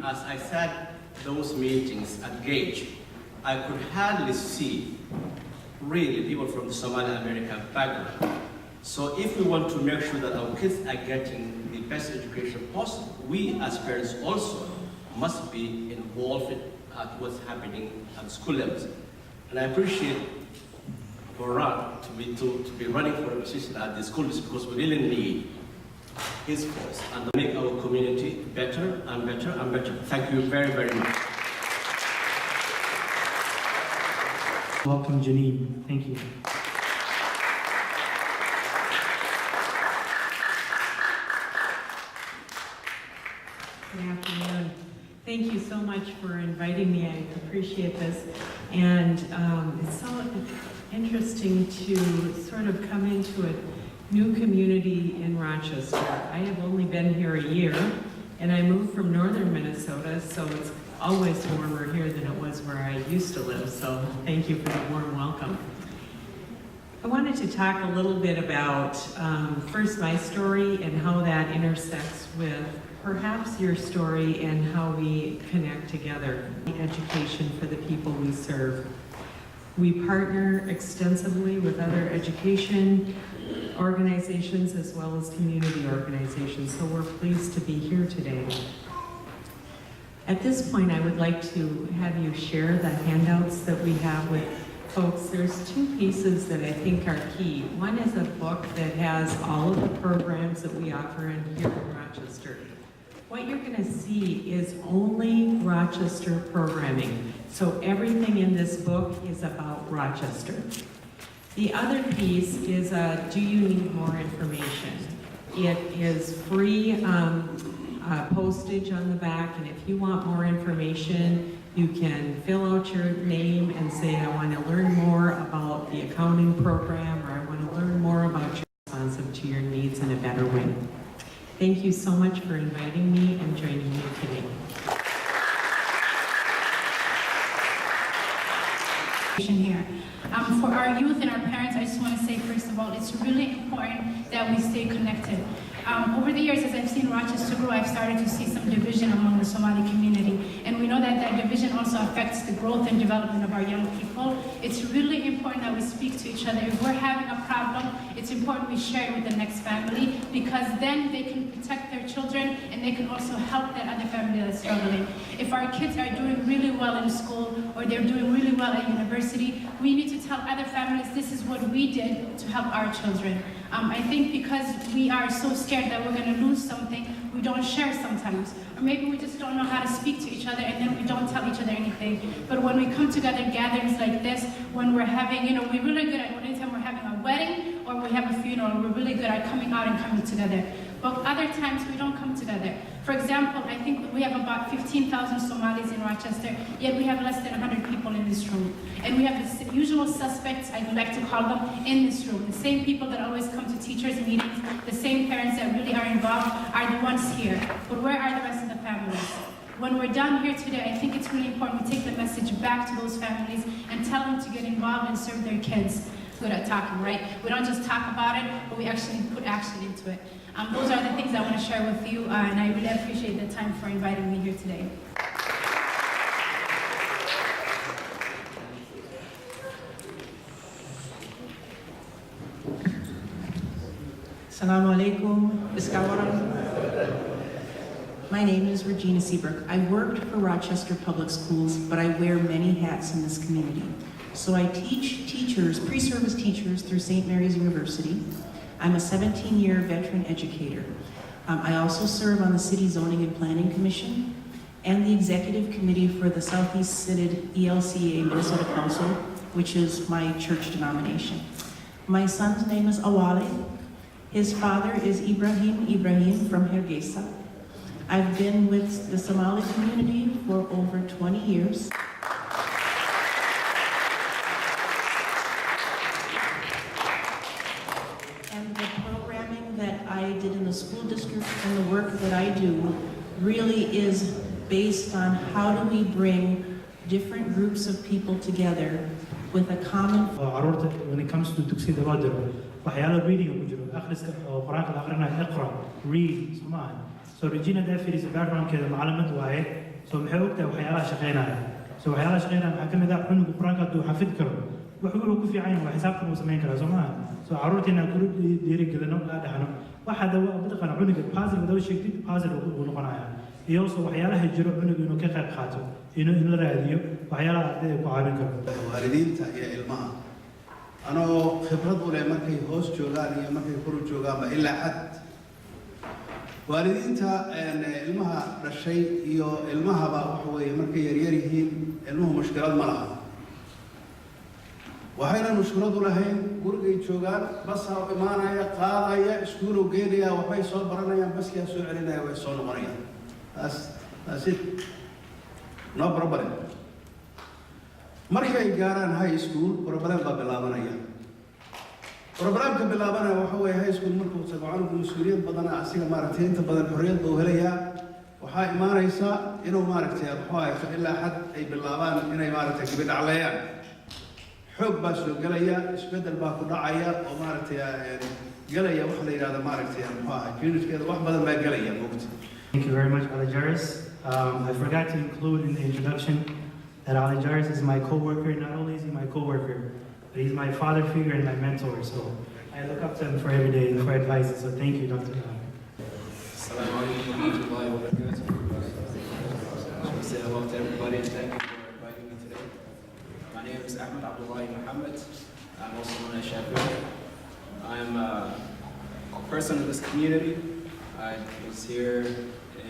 As I sat those meetings at Gage, I could hardly see really people from the Somali American background. So if we want to make sure that our kids are getting the best education possible, we as parents also must be involved at what's happening at school levels. And I appreciate Moran to be running for a position at the schools because we really need his voice and make our community better and better and better. Thank you very, very much. Welcome, Janine. Thank you. Good afternoon. Thank you so much for inviting me. I appreciate this. And it's so interesting to sort of come into a new community in Rochester. I have only been here a year, and I moved from northern Minnesota, so it's always warmer here than it was where I used to live. So thank you for the warm welcome. I wanted to talk a little bit about first my story and how that intersects with perhaps your story and how we connect together. Education for the people we serve. We partner extensively with other education organizations as well as community organizations, so we're pleased to be here today. At this point, I would like to have you share the handouts that we have with folks. There's two pieces that I think are key. One is a book that has all of the programs that we offer here in Rochester. What you're going to see is only Rochester programming. So everything in this book is about Rochester. The other piece is do you need more information? It is free postage on the back, and if you want more information, you can fill out your name and say, I want to learn more about the accounting program, or I want to learn more about your responsive to your needs in a better way. Thank you so much for inviting me and joining me today. Here. For our youth and our parents, I just want to say, first of all, it's really important that we stay connected. Over the years, as I've seen Rochester grow, I've started to see some division among the Somali community. And we know that that division also affects the growth and development of our young people. It's really important that we speak to each other. If we're having a problem, it's important we share it with the next family, because then they can protect their children and they can also help that other family that's struggling. If our kids are doing really well in school or they're doing really well at university, we need to tell other families this is what we did to help our children. I think because we are so scared that we're going to lose something, we don't share sometimes. Or maybe we just don't know how to speak to each other and then we don't tell each other anything. But when we come together in gatherings like this, when we're having, we're really good at anytime we're having a wedding or we have a funeral, we're really good at coming out and coming together. But other times we don't come together. For example, I think we have about 15,000 Somalis in Rochester, yet we have less than 100 people in this room. And we have the usual suspects, I like to call them, in this room. The same people that always come to teachers' meetings, the same parents that really are involved are the ones here. But where are the rest of the families? When we're done here today, I think it's really important we take the message back to those families and tell them to get involved and serve their kids. Good at talking, right? We don't just talk about it, but we actually put action into it. Those are the things I want to share with you, and I really appreciate the time for inviting me here today. Assalamu alaikum. My name is Regina Seabrook. I worked for Rochester Public Schools, but I wear many hats in this community. So I teach teachers, pre-service teachers through St. Mary's University. I'm a 17-year veteran educator. I also serve on the City Zoning and Planning Commission and the Executive Committee for the Southeast Synod ELCA Minnesota Council, which is my church denomination. My son's name is Awali. His father is Ibrahim from Hargeisa. I've been with the Somali community for over 20 years. And the programming that I did in the school district and the work that I do really is based on how do we bring different groups of people together with a common... When it comes to dugsiga loo diro waxyaalo reading ku jiro akhriska oo quraanka la aqrinayo iqra read Somaali So Regina Daffy is a background كذا معلمة واحد. So محاولته وحيالها شقينا. So وحيالها شقينا محكمة ذا حنو القرآن كده حفظ كرو. وحقوله في عين وحسابكم وسمين كذا زمان. So عروتنا كل ديري كذا نوع هذا حنو. واحد هو بدقنا عنق بازل بدو شيء بازل ونقناها. يوصل وحيالها الجرو عنق إنه كيف خاطر. إنه راديو وحيالها ده قاعدين كرو. والدين يا إلمها. أنا خبرت ولا مركي هوس جوغان يا مركي كرو جوغان إلا حد. والدين ilmaha dhashay iyo ilmahaba waxa weeye markay yaryar yihiin ilmuhu mushkilad ma laha waxayna mushkilad u lahayn gurigay joogaan bas ha imaanaya qaadaya iskuul u geynaya waxbay soo baranayaan baskiyaa soo celinaya way soo noqonayaan that's it no problem markay gaaraan high school problem baa bilaabanaya برنامج باللابنا وحوي هاي سكول مركو سبعان مسؤوليات بدنا أسيغ ماركتين أنت بدن حريات بوهليا وحاي ما رئيسا إنه ماركتين وحاي فإلا حد أي باللابان إنه ماركتين كبير عليا حب بس قليا إسبد الباكو دعيا وماركتين يعني قليا وحلي هذا ماركتين وحاي كينوش كده واحد بدن ما قليا وقت. Thank you very much, Alijaris. I forgot to include in the introduction that Alijaris is my co-worker. Not only is he my co-worker, but he's my father figure and my mentor, so I look up to him for every day for advice. So thank you, Dr. Assalamu alaikum wa rahmatullahi wa barakatuh. I want to say hello to everybody and thank you for inviting me today. My name is Ahmed Abdullahi Muhammad. I'm also known as Shafiq. I'm a person of this community. I was here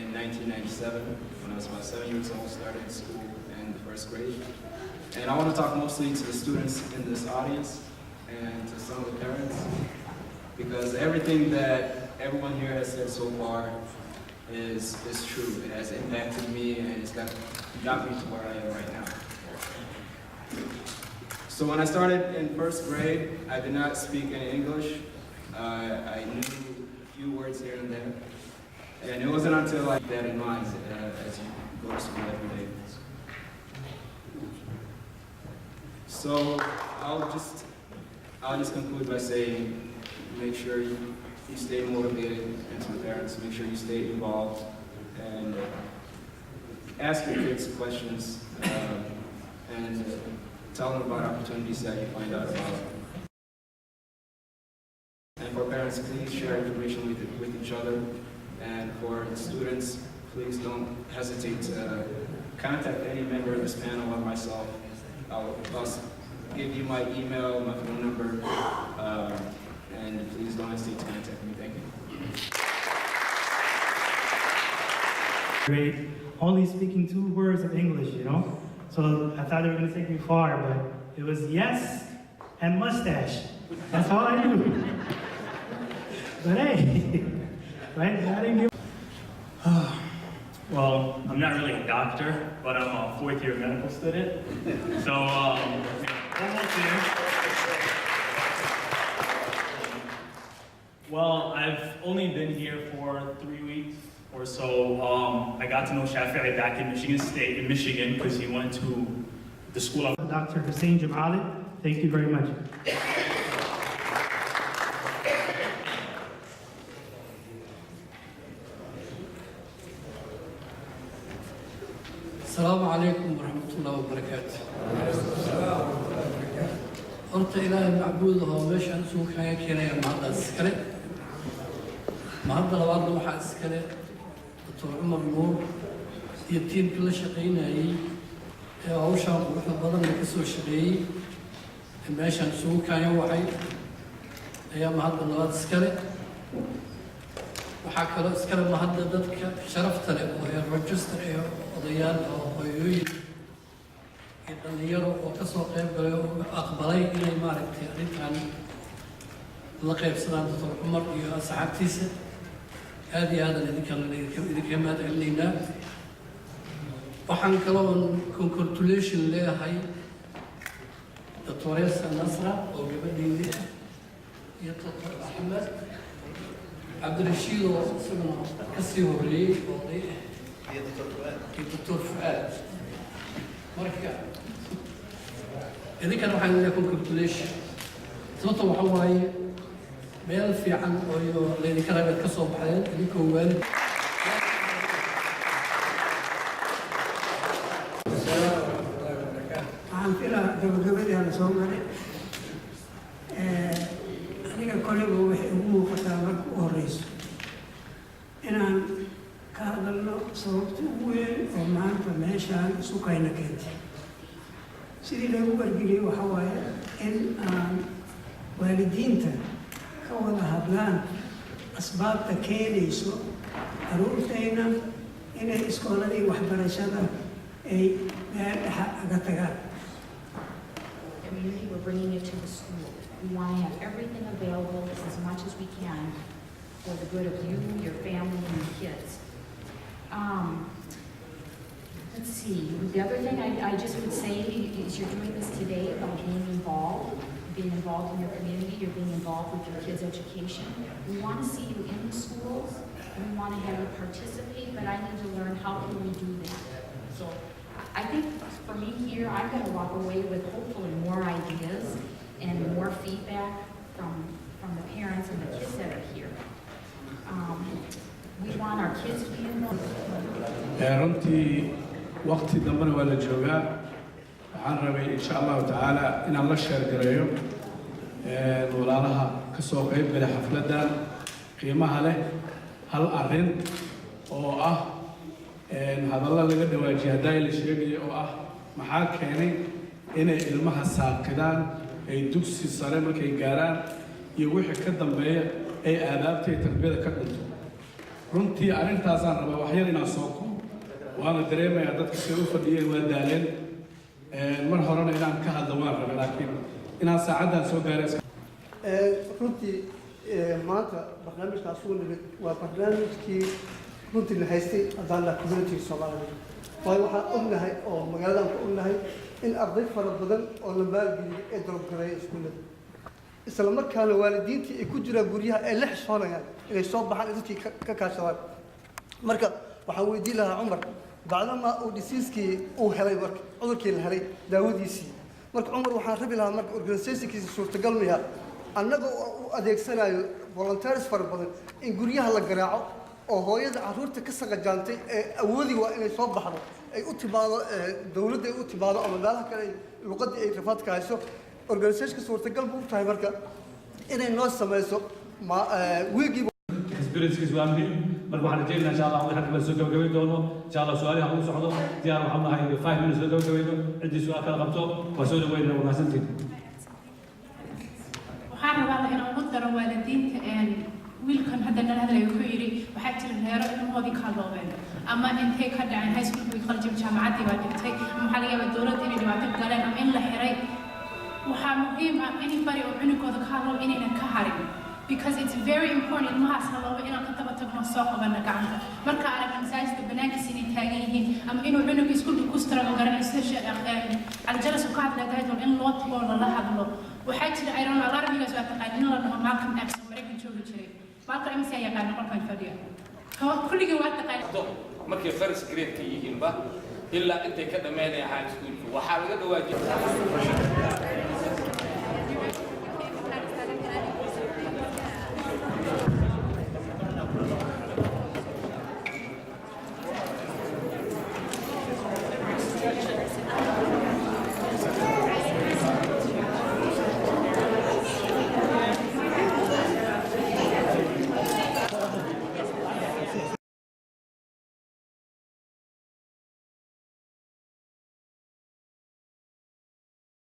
in 1997 when I was about 7 years old, started school in the first grade. And I want to talk mostly to the students in this audience and to some of the parents, because everything that everyone here has said so far is true. It has impacted me and it's got me to where I am right now. So when I started in first grade, I did not speak any English. I knew a few words here and there. And it wasn't until I had that in mind as you go to school every day. So I'll just conclude by saying, make sure you stay motivated, and to the parents, make sure you stay involved, and ask your kids questions, and tell them about opportunities that you find out about. And for parents, please share information with each other, and for students, please don't hesitate to contact any member of this panel or myself. I'll give you my email, my phone number, and please don't hesitate to contact me. Thank you. Great. Only speaking 2 words of English, you know? So I thought they were going to take me far, but it was yes and mustache. That's all I knew. But hey, right? I didn't give. Well, I'm not really a doctor, but I'm a 4th year medical student. So, almost there. Well, I've only been here for 3 weeks or so. I got to know Shafi'i back in Michigan State, in Michigan, because he went to the school. Dr. Hussein Jamali, thank you very much. السلام عليكم ورحمة الله وبركاته. horta ilaahay macbuudaha oo meeshaan isugu kaga keenaya mahaddaas iskale mahadda labaadna waxaa iskale doctor cumar nuur iyo tiimkii la shaqaynayey ee hawshaan quruxda badanna ka soo shaqeeyey ee meeshaan isugu kaga waxay ayaa mahadda labaad iskale waxaa kaloo iskale mahadda dadka sharafta leh oo heer register ee odayaal oo hooyooyin iyo dhalinyaro oo ka soo qayb galay oo aqbalay inay maaragtay arrintan la qaybsadaan doctor cumar iyo asxaabtiisa aad iyo aadan idinka mahad celinaynaa waxaan kaloo congratulation leeyahay doctoresa nasra oo gabadheydii ah iyo doctor axmed cabdirashiid oo isaguna kasii horreeyey oday ah iyo doctor fuaad marka idinkana waxaan leeyahay congratulation sababta waxa waaye meel fiican oo laydinka rabeed ka soo baxdeen idinkoo waalid gabagabadii aan soo maray aniga koleba waxay ugu muuqataa marka u horeyso inaan ka hadalno sababta ugu weyn oo maanta meeshaan isu kayna keentay sidii lagu wargeliyey waxa waaye in aan waalidiinta ka wada hadlaan asbaabta keenayso caruurtayna inay iskooladii waxbarashada ay meel dhexa aga tagaan. Community, we're bringing it to the school. We want to have everything available as much as we can for the good of you, your family, and your kids. Let's see, the other thing I just would say is you're doing this today about being involved in your community, you're being involved with your kids' education. We want to see you in the schools, and we want to have you participate, but I need to learn how can we do that. So I think for me here, I'm going to walk away with hopefully more ideas and more feedback from the parents and the kids that are here. We want our kids to be involved. runtii waqti dambana waa la joogaa waxaan rabay insha allahu tacaala inaan la sheergareeyo walaalaha ka soo qayb gala xafladdan qiimaha leh hal arrin oo ah hadalla laga dhawaajiye haddaa la sheegayo oo ah maxaa keenay inay ilmaha saaqidaan ay dugsi sare markay gaaraan iyo wixii ka dambeeya ay aadaabta iyo tarbiyada ka dhinto runtii arrintaasaan rabaa waxyar inaan soo koobo waana dareemayaa dadka say u fadhiyeen waa daaleen mar horena inaan ka hadlo waan rabay laakiin inaan saacaddan soo gaaray runtii maanta barnaamijkaas uu nimid waa barnaamijkii runtii la haystay haddaan la community Soomaalida waayo waxaan ognahay oo magaaladan ku ognahay in arday fara badan oo la maalgeliyay ee dalabgareeya iskuullada isla markaana waalidiintii ay ku jiraan guryaha ay la xishoonayaan inay soo baxaan dadkii ka kaashadaan marka waxaan weydiin lahaa Cumar bacdama uu diseaskii uu helay marka cudurkii la helay daawadiisii marka Cumar waxaan rabi lahaa marka organizationkiisa suurtagal miya annaga u adeegsanayo volunteers fara badan in guryaha la garaaco oo hooyada caruurta ka saqajaantay ee awoodi waa inay soo baxdo ay u timaado dawladda ay u timaado ama meelaha kale luqadii ay rafaadka hayso organizationka suurtagal buu tahay marka inay noo samayso wiigii experiences waa muhiim marka waxaan rajaynayaa insha Allah waxaan kala soo gabagabeyn doono insha Allah su'aalaha ugu socdo diyaar waxaan nahay 5 minutes soo gabagabayno cidii su'aal kala qabto waa soo dhaweynaa wanaagsantiin waxaan rabaa inaan ugu daro waalidiinta wiilkan hadda nala hadlayo wuxuu yidhi waxaa jira reero ilmahoodii ka loobeen ama intay ka dhaceen high schoolkii qaljib jaamacaddii baa dhigtay ama waxaa laga yaabaa dowladda inay dhibaato galeen ama in la xiray waxaa muhiim ah in bari oo cunugooda ka hadlo inaynan ka harin because it's very important ilmahaas la loobo inaan ka daba tagno soo qabana gacanta marka aragna masaajidka banaankiisa inay taagan yihiin ama inuu cunuga iskuulka ku struggle garanayo sida aljalas uu ka hadlaya tahay in loo tago lala hadlo waxaa jira I don't know a lot of you guys waa taqaan in la dhaho Malcolm X oo Mareykan joogi jiray Malcolm X ayaa yaqaan qolkan fadhiya kulligii waa taqaan markay first grade ka yihiin ba ilaa intay ka dhameynayaan high school waxaa laga dhawaajiyay